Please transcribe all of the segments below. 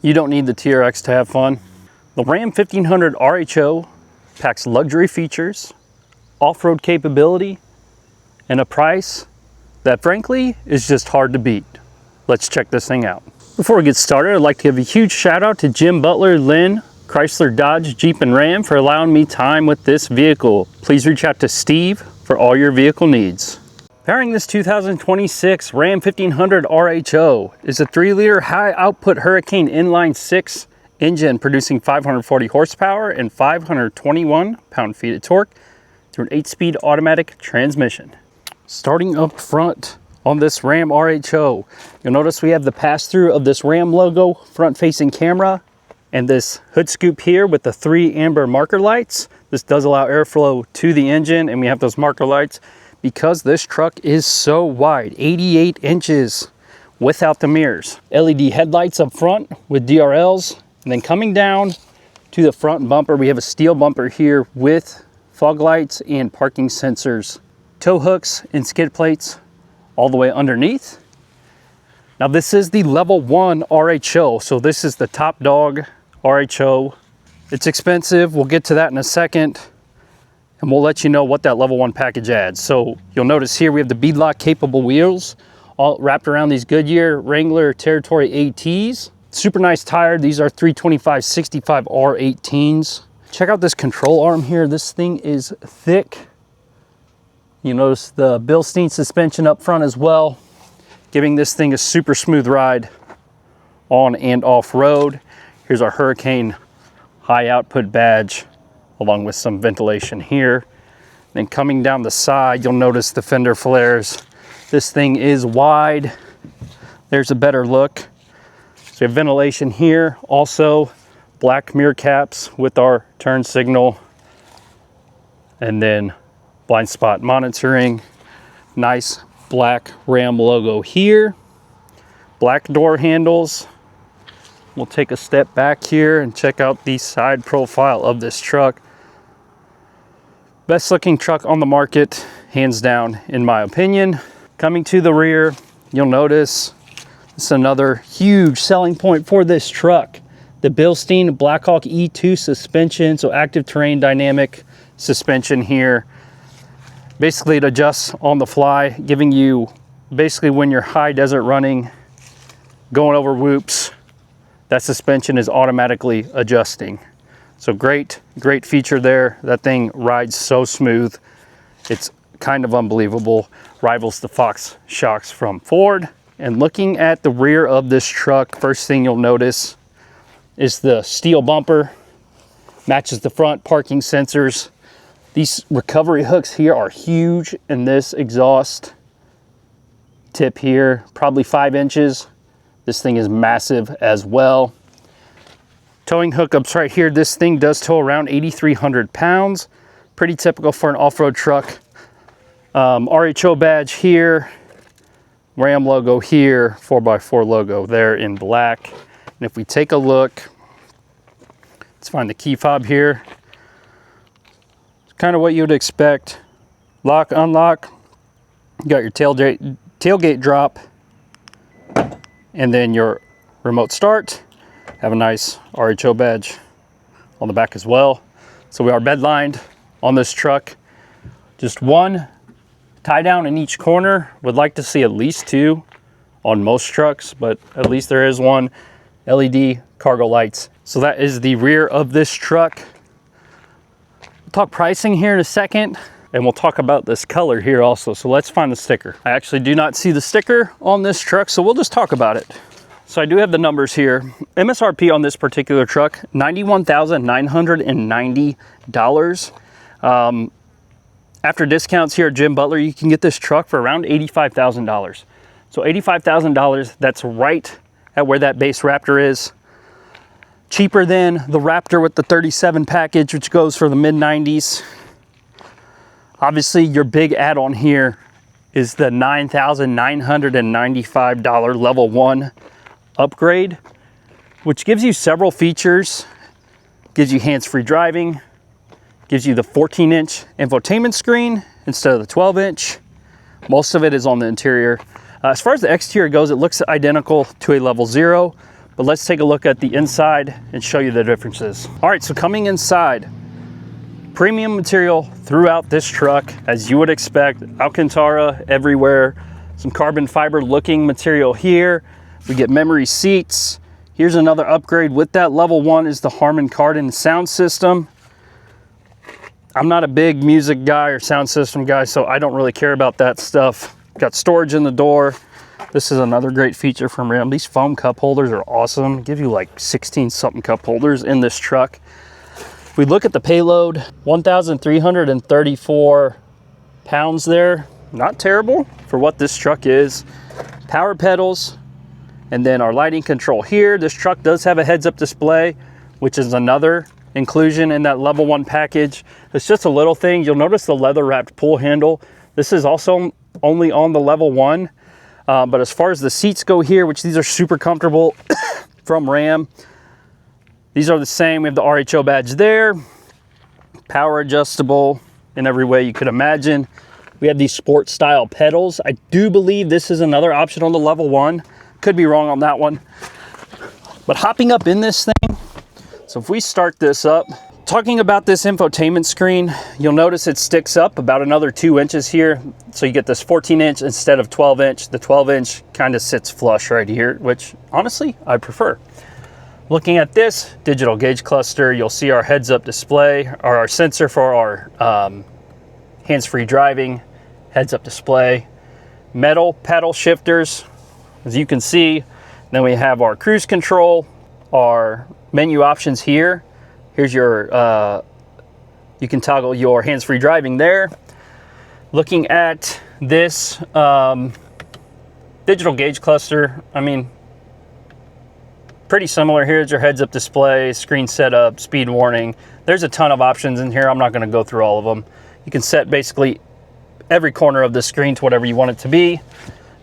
You don't need the TRX to have fun. The Ram 1500 RHO packs luxury features, off-road capability, and a price that frankly is just hard to beat. Let's check this thing out. Before we get started, I'd like to give a huge shout out to Jim Butler, Linn, Chrysler, Dodge, Jeep, and Ram for allowing me time with this vehicle. Please reach out to Steve for all your vehicle needs. Powering this 2026 Ram 1500 RHO is a 3-liter high-output Hurricane inline-6 engine producing 540 horsepower and 521 pound-feet of torque through an 8-speed automatic transmission. Starting up front on this Ram RHO, you'll notice we have the pass-through of this Ram logo front-facing camera and this hood scoop here with the 3 amber marker lights. This does allow airflow to the engine, and we have those marker lights because this truck is so wide, 88 inches without the mirrors. LED headlights up front with DRLs, and then coming down to the front bumper, we have a steel bumper here with fog lights and parking sensors. Tow hooks and skid plates all the way underneath. Now this is the level 1 RHO, so this is the top dog RHO. It's expensive, we'll get to that in a second, and we'll let you know what that level 1 package adds. So you'll notice here we have the beadlock capable wheels all wrapped around these Goodyear Wrangler Territory ATs. Super nice tire. These are 325/65 R18s. Check out this control arm here. This thing is thick. You notice the Bilstein suspension up front as well, giving this thing a super smooth ride on and off road. Here's our Hurricane high output badge, along with some ventilation here. Then coming down the side, you'll notice the fender flares. This thing is wide. There's a better look. So we have ventilation here. Also, black mirror caps with our turn signal. And then blind spot monitoring. Nice black Ram logo here. Black door handles. We'll take a step back here and check out the side profile of this truck. Best looking truck on the market, hands down, in my opinion. Coming to the rear, you'll notice this is another huge selling point for this truck. The Bilstein Blackhawk E2 suspension, so active terrain dynamic suspension here. Basically it adjusts on the fly, giving you basically when you're high desert running, going over whoops, that suspension is automatically adjusting. So great feature there. That thing rides so smooth. It's kind of unbelievable. Rivals the Fox shocks from Ford. And looking at the rear of this truck, first thing you'll notice is the steel bumper. Matches the front parking sensors. These recovery hooks here are huge, and this exhaust tip here, probably 5 inches. This thing is massive as well. Towing hookups right here. This thing does tow around 8,300 pounds. Pretty typical for an off-road truck. RHO badge here. Ram logo here. 4x4 logo there in black. And if we take a look, let's find the key fob here. It's kind of what you would expect. Lock, unlock. You got your tailgate drop. And then your remote start. Have a nice RHO badge on the back as well. So we are bed lined on this truck. Just one tie down in each corner. Would like to see at least 2 on most trucks, but at least there is one. LED cargo lights. So that is the rear of this truck. We'll talk pricing here in a second, and we'll talk about this color here also. So let's find the sticker. I actually do not see the sticker on this truck, so we'll just talk about it. So I do have the numbers here. MSRP on this particular truck, $91,990. After discounts here at Jim Butler, you can get this truck for around $85,000. So $85,000, that's right at where that base Raptor is. Cheaper than the Raptor with the 37 package, which goes for the mid-90s. Obviously, your big add-on here is the $9,995 level 1 upgrade, which gives you several features. Gives you hands-free driving, gives you the 14-inch infotainment screen instead of the 12-inch. Most of it is on the interior. As far as the exterior goes, it looks identical to a level 0, but let's take a look at the inside and show you the differences. All right, so coming inside, premium material throughout this truck, as you would expect. Alcantara everywhere, some carbon fiber looking material here. We get memory seats. Here's another upgrade with that. Level 1 is the Harman Kardon sound system. I'm not a big music guy or sound system guy, so I don't really care about that stuff. Got storage in the door. This is another great feature from Ram. These foam cup holders are awesome. Give you like 16 something cup holders in this truck. If we look at the payload, 1,334 pounds there. Not terrible for what this truck is. Power pedals, and then our lighting control here. This truck does have a heads-up display, which is another inclusion in that level 1 package. It's just a little thing. You'll notice the leather wrapped pull handle. This is also only on the level 1. But as far as the seats go here, which these are super comfortable from Ram, these are the same. We have the RHO badge there, power adjustable in every way you could imagine. We have these sport style pedals. I do believe this is another option on the level 1. Could be wrong on that one. But hopping up in this thing, so if we start this up, talking about this infotainment screen, you'll notice it sticks up about another 2 inches here. So you get this 14-inch instead of 12-inch. The 12-inch kind of sits flush right here, which honestly, I prefer. Looking at this digital gauge cluster, you'll see our heads-up display, or our sensor for our hands-free driving, heads-up display, metal paddle shifters, as you can see. Then we have our cruise control, our menu options here. Here's your, you can toggle your hands-free driving there. Looking at this digital gauge cluster, I mean, pretty similar. Here's your heads-up display, screen setup, speed warning. There's a ton of options in here. I'm not going to go through all of them. You can set basically every corner of the screen to whatever you want it to be.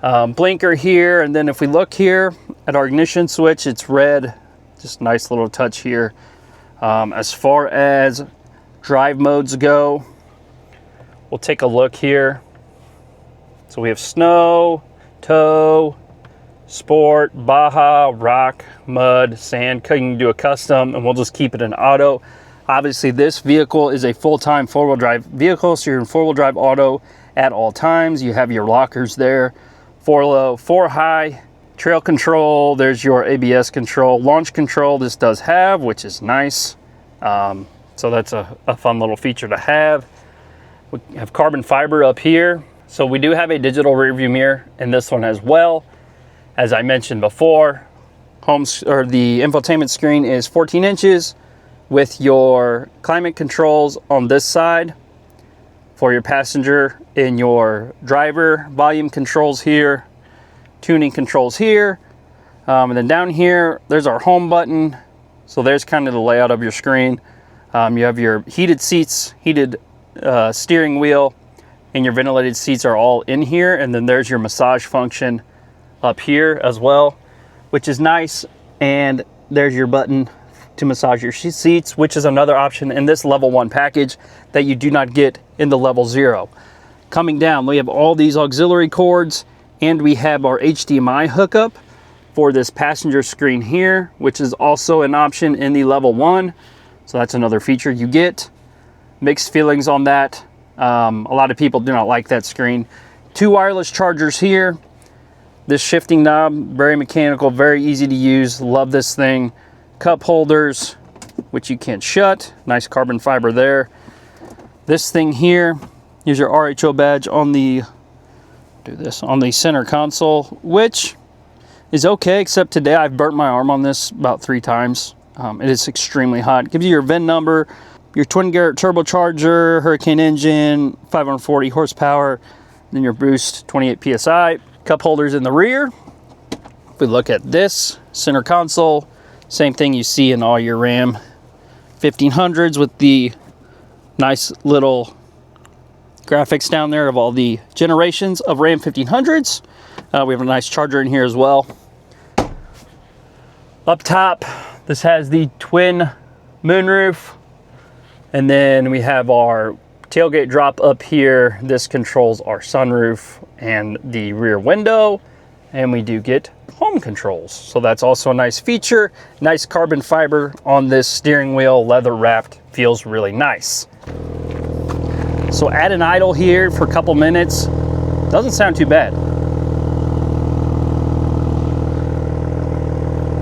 Blinker here, and then if we look here at our ignition switch, it's red. Just nice little touch here. As far as drive modes go, we'll take a look here. So we have snow, tow, sport, Baja, rock, mud, sand. You can do a custom, and we'll just keep it in auto. Obviously, this vehicle is a full-time four-wheel drive vehicle, so you're in four-wheel drive auto at all times. You have your lockers there, 4 low, 4 high, trail control. There's your ABS control, launch control. This does have, which is nice. So that's a fun little feature to have. We have carbon fiber up here. So we do have a digital rear view mirror in this one as well. As I mentioned before, the infotainment screen is 14 inches with your climate controls on this side for your passenger, and your driver volume controls here, tuning controls here, and then down here there's our home button. So there's kind of the layout of your screen. You have your heated seats, heated steering wheel, and your ventilated seats are all in here, and then there's your massage function up here as well, which is nice. And there's your button to massage your seats, which is another option in this level 1 package that you do not get in the level 0. Coming down, we have all these auxiliary cords, and we have our HDMI hookup for this passenger screen here, which is also an option in the level 1. So that's another feature you get. Mixed feelings on that. A lot of people do not like that screen. 2 wireless chargers here. This shifting knob, very mechanical, very easy to use. Love this thing. Cup holders, which you can't shut. Nice carbon fiber there. This thing here, here's your RHO badge on the, on the center console, which is okay, except today I've burnt my arm on this about 3 times. It is extremely hot. It gives you your VIN number, your twin Garrett turbocharger, Hurricane engine, 540 horsepower, then your boost, 28 PSI. Cup holders in the rear. If we look at this center console, same thing you see in all your Ram 1500s with the nice little graphics down there of all the generations of Ram 1500s. We have a nice charger in here as well. Up top, this has the twin moonroof, and then we have our tailgate drop up here. This controls our sunroof and the rear window, and we do get home controls. So that's also a nice feature. Nice carbon fiber on this steering wheel, leather wrapped, feels really nice. So at an idle here for a couple minutes, doesn't sound too bad.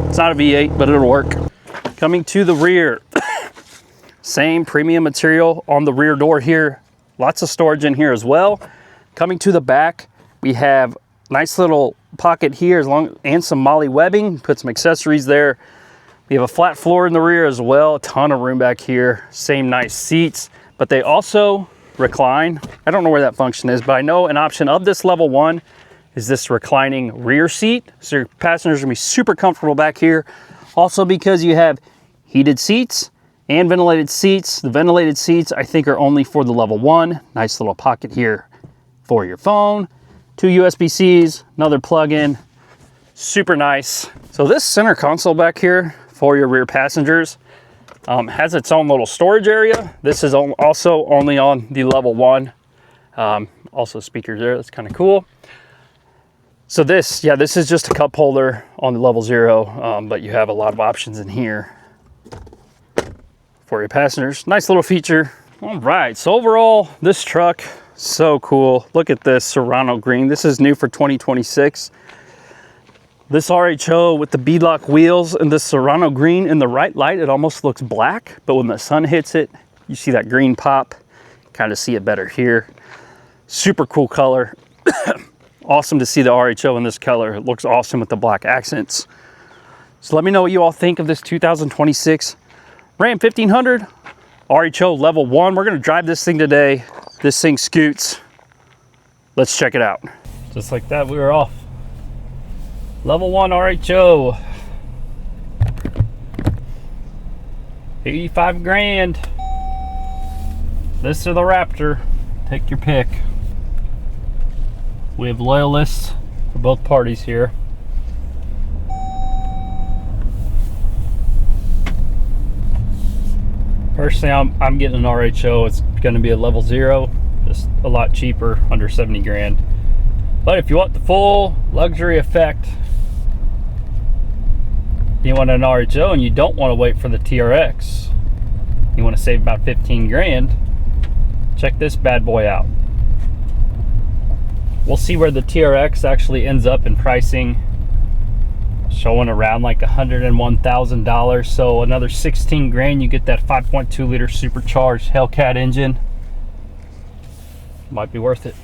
It's not a V8, but it'll work. Coming to the rear, same premium material on the rear door here. Lots of storage in here as well. Coming to the back, we have nice little pocket here and some MOLLE webbing. Put some accessories there. We have a flat floor in the rear as well. A ton of room back here. Same nice seats, but they also recline. I don't know where that function is, but I know an option of this level 1 is this reclining rear seat. So your passengers are gonna be super comfortable back here. Also because you have heated seats and ventilated seats. The ventilated seats I think are only for the level 1. Nice little pocket here for your phone. 2 USB-Cs, another plug-in. Super nice. So this center console back here for your rear passengers has its own little storage area. This is also only on the level 1. Also speakers there, that's kind of cool. So this is just a cup holder on the level 0, but you have a lot of options in here for your passengers. Nice little feature. All right, so overall, this truck, so cool. Look at this Serrano green. This is new for 2026. This RHO with the beadlock wheels and this Serrano green in the right light, it almost looks black, but when the sun hits it, you see that green pop. Kind of see it better here. Super cool color. Awesome to see the RHO in this color. It looks awesome with the black accents. So let me know what you all think of this 2026 Ram 1500 RHO level 1. We're gonna drive this thing today. This thing scoots. Let's check it out. Just like that, we were off. Level 1 RHO. 85 grand. This or the Raptor. Take your pick. We have loyalists for both parties here. Personally, I'm getting an RHO. It's going to be a level 0, just a lot cheaper, under 70 grand. But if you want the full luxury effect, you want an RHO and you don't want to wait for the TRX, you want to save about 15 grand, check this bad boy out. We'll see where the TRX actually ends up in pricing, showing around like $101,000. So another 16 grand, you get that 5.2 liter supercharged Hellcat engine. Might be worth it.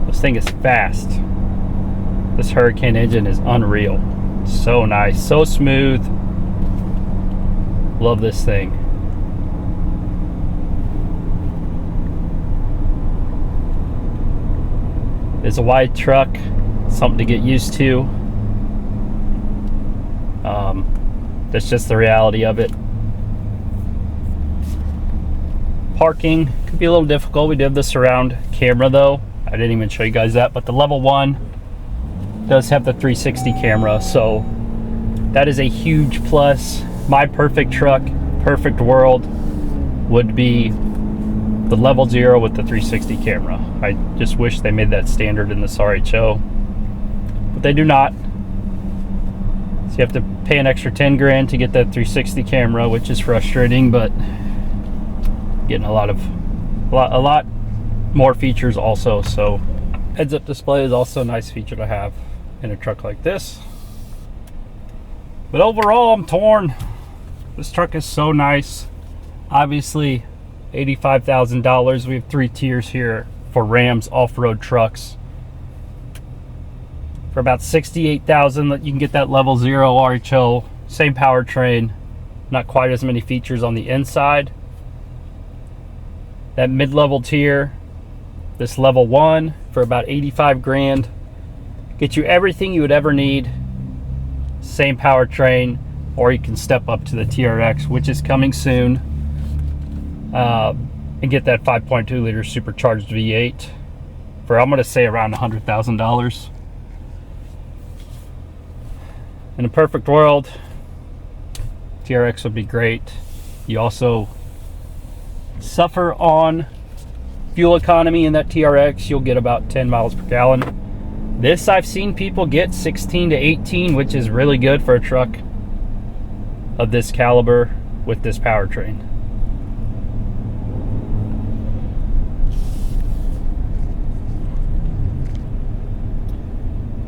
This thing is fast. This Hurricane engine is unreal. So nice, so smooth. Love this thing. It's a wide truck, something to get used to. That's just the reality of it. Parking could be a little difficult. We did the surround camera though. I didn't even show you guys that, but the level 1 does have the 360 camera, so that is a huge plus. My perfect truck, perfect world would be the level 0 with the 360 camera. I just wish they made that standard in this RHO, but they do not. So you have to pay an extra 10 grand to get that 360 camera, which is frustrating, but getting a lot more features also. So heads-up display is also a nice feature to have in a truck like this. But overall, I'm torn. This truck is so nice. Obviously, $85,000. We have 3 tiers here for Ram's off-road trucks. For about $68,000, you can get that level 0 RHO, same powertrain, not quite as many features on the inside. That mid-level tier, this level 1 for about 85 grand. Get you everything you would ever need. Same powertrain, or you can step up to the TRX, which is coming soon, and get that 5.2 liter supercharged V8 for, I'm gonna say, around $100,000. In a perfect world, TRX would be great. You also suffer on fuel economy in that TRX. You'll get about 10 miles per gallon. This I've seen people get 16 to 18, which is really good for a truck of this caliber with this powertrain.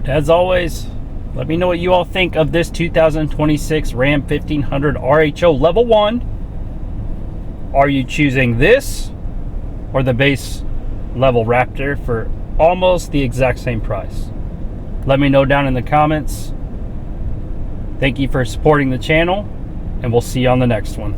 As always, let me know what you all think of this 2026 Ram 1500 RHO Level 1. Are you choosing this or the base level Raptor for almost the exact same price? Let me know down in the comments. Thank you for supporting the channel, and we'll see you on the next one.